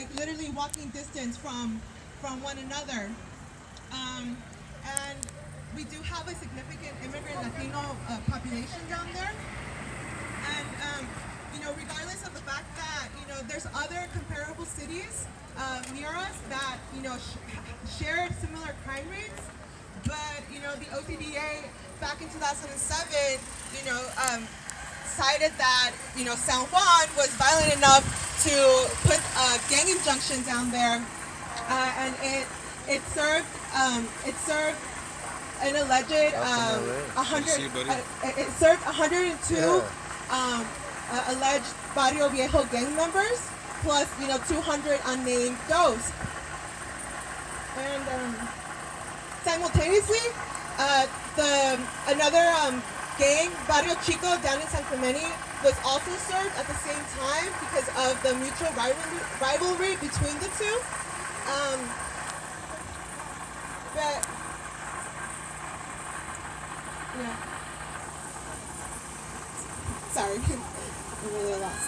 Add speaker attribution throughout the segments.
Speaker 1: like literally walking distance from one another. And we do have a significant immigrant Latino population down there. And regardless of the fact that there's other comparable cities near us that share similar crime rates, but the OCDA back in 2007, cited that San Juan was violent enough to put a gang injunction down there, and it served an alleged 100. It served 102 alleged Barrio Viejo gang members, plus 200 unnamed ghosts. And simultaneously, another gang, Barrio Chico, down in San Clemente, was also served at the same time because of the mutual rivalry between the two. But yeah, sorry, I'm really lost.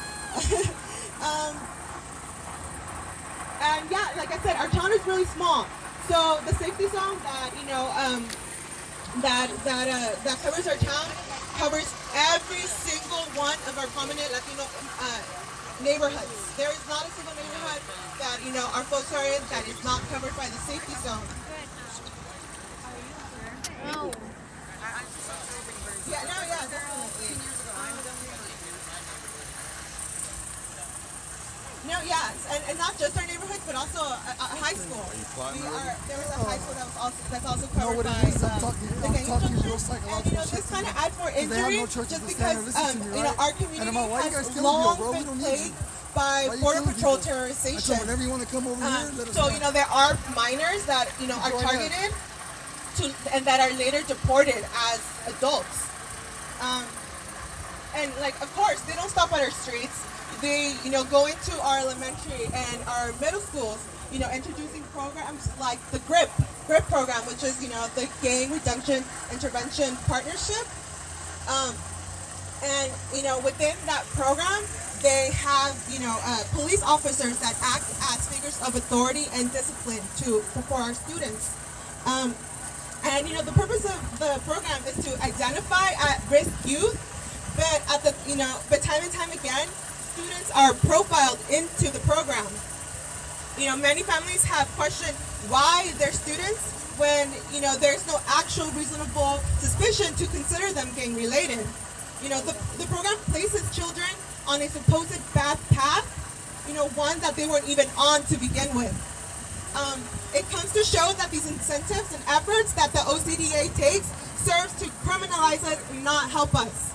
Speaker 1: And yeah, like I said, our town is really small, so the safety zone that that covers our town covers every single one of our prominent Latino neighborhoods. There is not a single neighborhood that our folks are in that is not covered by the safety zone.
Speaker 2: Oh.
Speaker 1: Yeah, no, yeah, definitely. No, yeah, and not just our neighborhoods, but also a high school. There was a high school that's also covered by the gang injunction. And this kind of adds more injury just because our community has long been plagued by border patrol terrorization. So there are minors that are targeted and that are later deported as adults. And of course, they don't stop at our streets. They, go into our elementary and our middle schools, introducing programs like the GRIP program, which is, the Gang Reduction Intervention Partnership. And, within that program, they have, police officers that act as figures of authority and discipline for our students. And the purpose of the program is to identify at-risk youth, but time and time again, students are profiled into the program. Many families have questioned why they're students when there's no actual reasonable suspicion to consider them gang related. The program places children on a supposed bad path, one that they weren't even on to begin with. It comes to show that these incentives and efforts that the OCDA takes serves to criminalize us and not help us.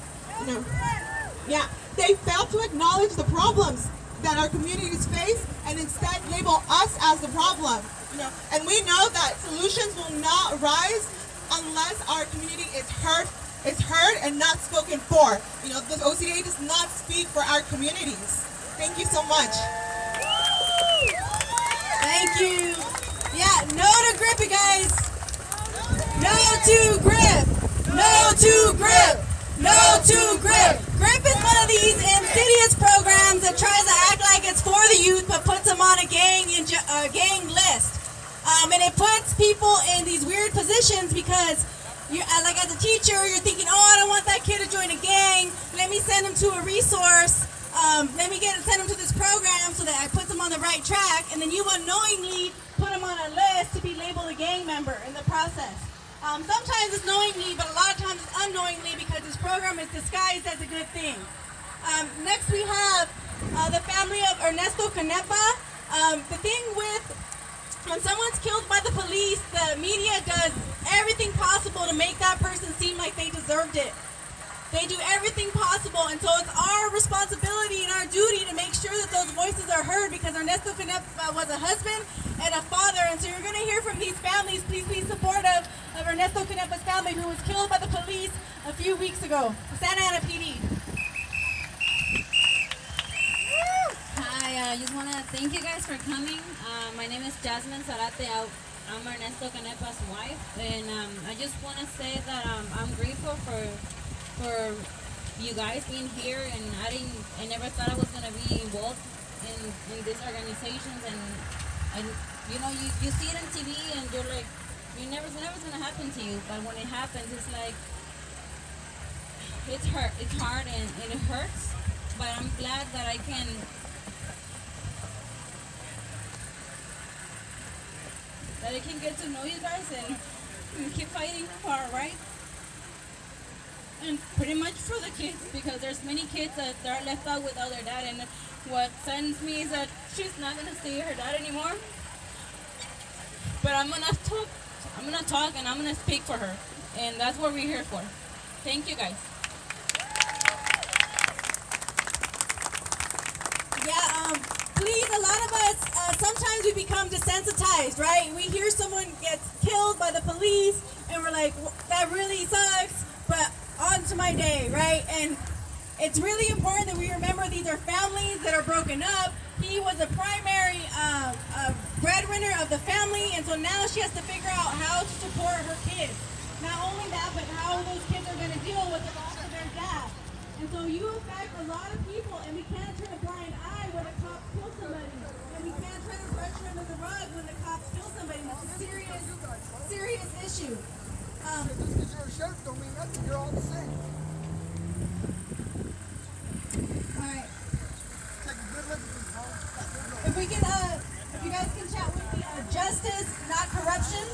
Speaker 1: Yeah, they fail to acknowledge the problems that our communities face and instead label us as the problem. And we know that solutions will not arise unless our community is heard and not spoken for. The OCDA does not speak for our communities. Thank you so much.
Speaker 2: Thank you. Yeah, no to grip, you guys. No to grip. No to grip. No to grip. GRIP is one of these insidious programs that tries to act like it's for the youth but puts them on a gang list. And it puts people in these weird positions because, as a teacher, you're thinking, oh, I don't want that kid to join a gang. Let me send him to a resource. Let me send him to this program so that I put them on the right track. And then you unknowingly put them on a list to be labeled a gang member in the process. Sometimes it's knowingly, but a lot of times it's unknowingly because this program is disguised as a good thing. Next we have the family of Ernesto Canepa. The thing with when someone's killed by the police, the media does everything possible to make that person seem like they deserved it. They do everything possible, and so it's our responsibility and our duty to make sure that those voices are heard because Ernesto Canepa was a husband and a father, and so you're going to hear from these families. Please be supportive of Ernesto Canepa's family who was killed by the police a few weeks ago. Santa Ana PD.
Speaker 3: Hi, I just want to thank you guys for coming. My name is Jasmine Zarate. I'm Ernesto Canepa's wife, and I just want to say that I'm grateful for you guys being here, and I never thought I was gonna be involved in in these organizations, and you know, you see it on TV and you're like, it's never gonna happen to you, but when it happens, it's like, it's hard and it hurts, but I'm glad that I can get to know you guys and keep fighting for our rights. And pretty much for the kids, because there's many kids that are left out without their dad, and what saddens me is that she's not gonna see her dad anymore. But I'm gonna talk and I'm gonna speak for her, and that's what we're here for. Thank you guys.
Speaker 2: Yeah, please, a lot of us, sometimes we become desensitized, right? We hear someone gets killed by the police, and we're like, that really sucks, but on to my day, right? And it's really important that we remember these are families that are broken up. He was a primary breadwinner of the family, and so now she has to figure out how to support her kids. Not only that, but how those kids are going to deal with the loss of their dad. And so you affect a lot of people, and we can't turn a blind eye when the cops kill somebody. And we can't try to brush it under the rug when the cops kill somebody. It's a serious issue.
Speaker 4: Just because you're a sheriff don't mean nothing. You're all the same.
Speaker 2: All right.
Speaker 4: Take a good look at these, Paul.
Speaker 2: If we can, if you guys can chat with me, justice, not corruption.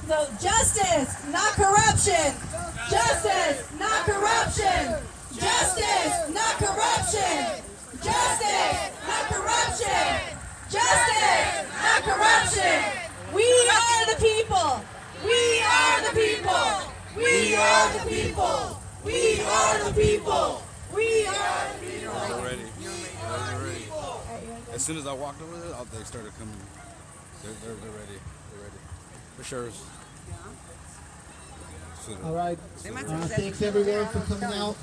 Speaker 2: So justice, not corruption. Justice, not corruption. Justice, not corruption. Justice, not corruption. Justice, not corruption. We are the people. We are the people. We are the people. We are the people. We are the people.
Speaker 5: They're ready. They're ready. As soon as I walked over there, they started coming. They're ready. They're ready. For sure.
Speaker 6: All right. Thanks everyone for coming out.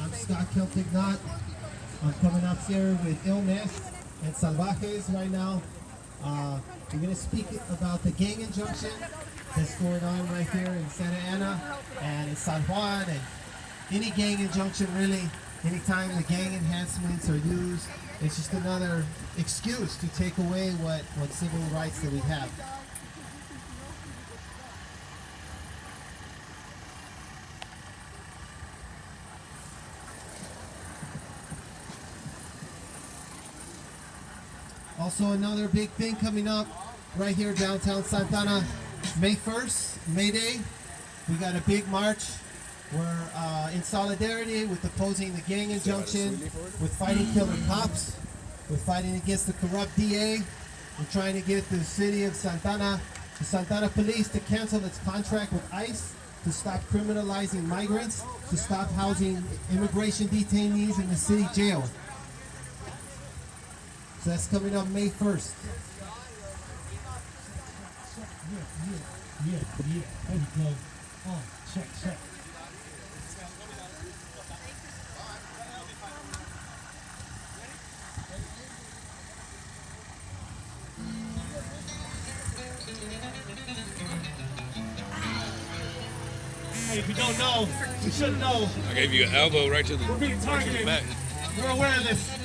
Speaker 6: I'm Scott Celtic-Knott. I'm coming up here with Illness and Salvajes right now. We're going to speak about the gang injunction that's going on right here in Santa Ana and in San Juan, and any gang injunction really, anytime the gang enhancements are used, it's just another excuse to take away what civil rights that we have. Also, another big thing coming up right here downtown Santa Ana, May 1st, May Day. We got a big march. We're in solidarity with opposing the gang injunction, with fighting killer cops, we're fighting against the corrupt DA. We're trying to get the city of Santa Ana, the Santa Ana police, to cancel its contract with ICE, to stop criminalizing migrants, to stop housing immigration detainees in the city jail. So that's coming up May 1st.
Speaker 7: Yeah. There we go. Check. Hey, if you don't know, you should know.
Speaker 5: I gave you an elbow right to the
Speaker 7: We're being targeted.
Speaker 5: back.
Speaker 7: We're aware of this.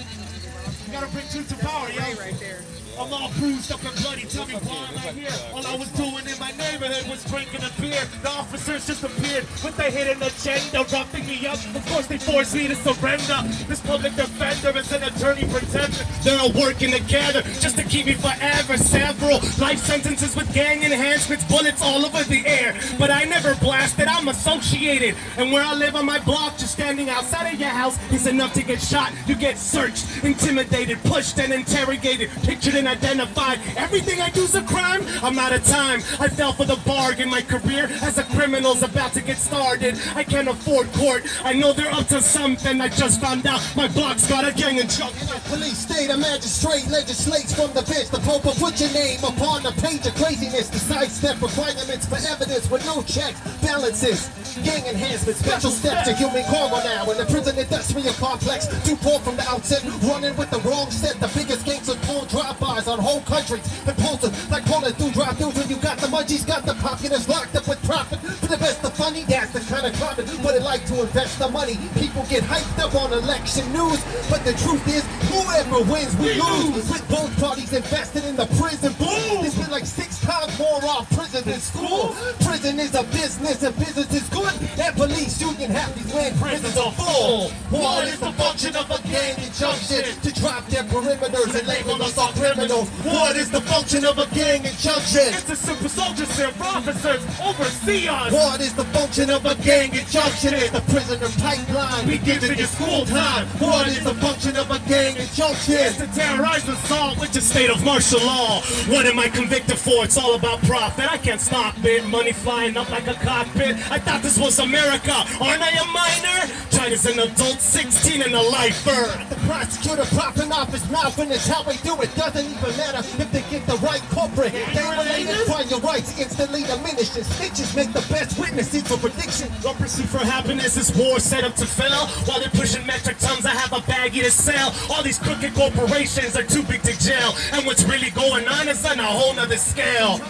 Speaker 7: You gotta bring truth to power, yo.
Speaker 4: Right there.
Speaker 7: I'm all bruised up and bloody, tell me why am I here? All I was doing in my neighborhood was drinking a beer. The officers just appeared with their hidden agenda, roughing me up. Of course they forced me to surrender. This public defender is an attorney protector. They're all working together just to keep me forever. Several life sentences with gang enhancements, bullets all over the air. But I never blasted, I'm associated. And where I live on my block, just standing outside of your house is enough to get shot. You get searched, intimidated, pushed and interrogated, pictured and identified. Everything I do's a crime. I'm out of time. I fell for the bargain. My career as a criminal's about to get started. I can't afford court. I know they're up to something. I just found out my block's got a gang injunction.
Speaker 6: Police state, a magistrate legislates from the bench. The Pope will put your name upon the page of craziness. To sidestep requirements for evidence with no checks, balances. Gang enhancement, special step to human cargo now. In the prison industrial complex, too poor from the outset. Running with the wrong set. The biggest gangs with pull drive-bys on whole countries. Impulsive, like pulling through drive-thrus when you got the munchies. Got the populace locked up with profit. For the best of funny, that's the kind of climate. What it like to to invest the money. People get hyped up on election news, but the truth is, whoever wins, we lose. With both parties invested in the prison, boom, they spend like 6 times more on prison than school. Prison is a business, and business is good. And police union happy when prisons are full. What is the function of a gang injunction? To drop their perimeters and label us all criminals. What is the function of a gang injunction?
Speaker 7: It's a simple soldier serve officers oversee us.
Speaker 6: What is the function of a gang injunction? It's the prisoner pipeline. We give it your school time. What is the function of a gang injunction?
Speaker 7: It's to terrorize us all with the state of martial law. What am I convicted for? It's all about profit. I can't stop it. Money flying up like a cockpit. I thought this was America. Aren't I a minor? Tried as an adult, 16 and a lifer.
Speaker 6: The prosecutor popping off his mouth, and it's how they do it. Doesn't even matter if they get the right culprit. Gang-related find your rights instantly diminished, and snitches make the best witnesses for prediction.
Speaker 7: Your pursuit for happiness is war set up to fail. While they're pushing metric tons, I have a baggie to sell. All these crooked corporations are too big to jail. And what's really going on is on a whole nother scale.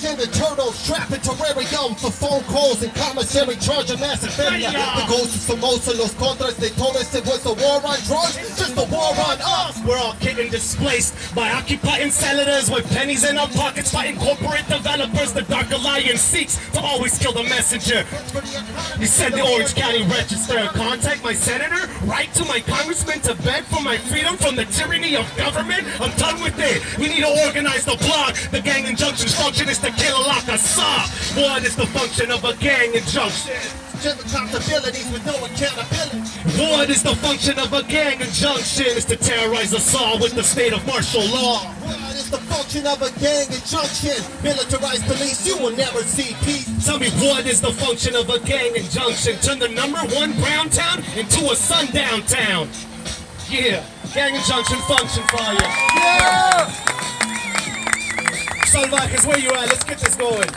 Speaker 6: And the turtles trap in terrarium for phone calls and commissary charge of mass hysteria. The ghosts of Somoza, los contras, they told us it was a war on drugs, just a war on us.
Speaker 7: We're all getting displaced by occupying senators with pennies in our pockets, fighting corporate developers. The Dark Alliance seeks to always kill the messenger. You said the Orange County Register. Contact my senator, write to my congressman to beg for my freedom from the tyranny of government. I'm done with it. We need to organize the block. The gang injunction's function is to kill a lock us up. What is the function of a gang injunction?
Speaker 6: Just responsibilities with no accountability.
Speaker 7: What is the function of a gang injunction? Is to terrorize us all with the state of martial law.
Speaker 6: What is the function of a gang injunction? Militarized police, you will never see peace.
Speaker 7: Tell me, what is the function of a gang injunction? Turn the #1 brown town into a sundown town. Yeah, gang injunction function for you.
Speaker 6: Yeah!
Speaker 7: Salvajes, where you at? Let's get this going.